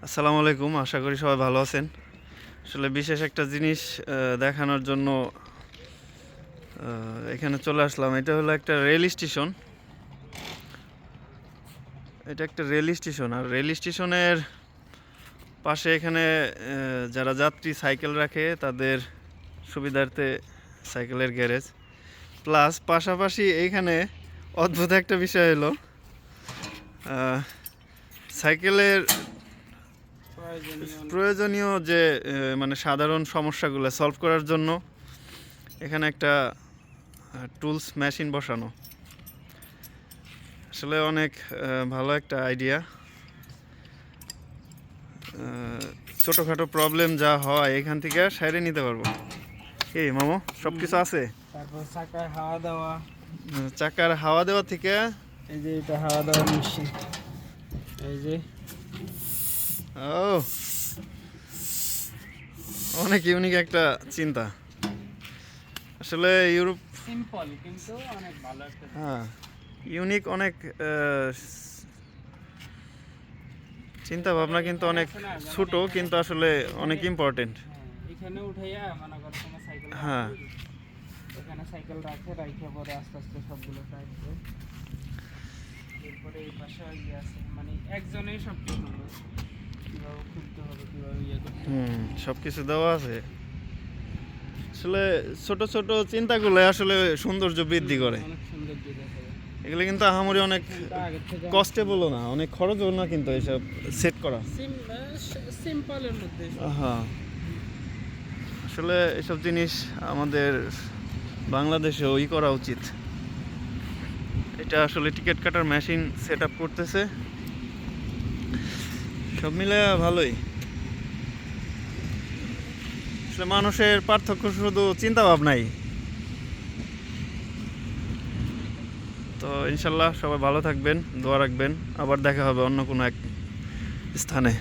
আসসালামু আলাইকুম, আশা করি সবাই ভালো আছেন। আসলে বিশেষ একটা জিনিস দেখানোর জন্য এখানে চলে আসলাম। এটা হলো একটা রেল স্টেশন। এটা একটা রেল স্টেশন, আর রেল স্টেশনের পাশে এখানে যারা যাত্রী সাইকেল রাখে তাদের সুবিধার্থে সাইকেলের গ্যারেজ, প্লাস পাশাপাশি এইখানে অদ্ভুত একটা বিষয় হলো সাইকেলের প্রয়োজনীয় যে মানে সাধারণ সমস্যাগুলো সলভ করার জন্য এখানে একটা টুলস মেশিন বসানো। আসলে অনেক ভালো একটা আইডিয়া। ছোটোখাটো প্রবলেম যা হয় এখান থেকে সাইডে নিতে পারবো। কি মামু, সব কিছু আছে? তারপর চাকার হাওয়া দেওয়া, চাকার হাওয়া দেওয়া থেকে এই যে এটা হাওয়া দেওয়ার মেশিন, এই যে ও অনেক ইউনিক একটা চিন্তা। আসলে ইউরোপ সিম্পল কিন্তু অনেক ভালো একটা। হ্যাঁ, ইউনিক অনেক চিন্তা ভাবনা, কিন্তু অনেক ছোট, কিন্তু আসলে অনেক ইম্পর্টেন্ট। এখানে উঠাইয়া মনে করো তোমার সাইকেল, হ্যাঁ, এখানে সাইকেল রাখে পরে আস্তে আস্তে সবগুলো টাইপে। এরপরে এই পাশে ইয়ে আছে, মানে একজনেই সব কিছু কীভাবে খুলতে হবে, কীভাবে ইয়ে করতে হবে। সব কিছু দেওয়া আছে। আসলে ছোট ছোট চিন্তাগুলো আসলে সৌন্দর্য বৃদ্ধি করে। অনেক সুন্দর দেখা যাবে। এগুলো কিন্তু আহামরি অনেক আগের থেকে কস্টেবলও না, অনেক খরচও না কিন্তু এসব সেট করা। সিম্পলের মধ্যে। হ্যাঁ, আসলে এসব জিনিস আমাদের বাংলাদেশেও করা উচিত। এটা আসলে টিকিট কাটার মেশিন সেট আপ করতেছে, সব মিলে ভালোই। আসলে মানুষের পার্থক্য শুধু চিন্তা ভাবনাই। তো ইনশাল্লাহ সবাই ভালো থাকবেন, দোয়া রাখবেন। আবার দেখা হবে অন্য কোনো এক স্থানে।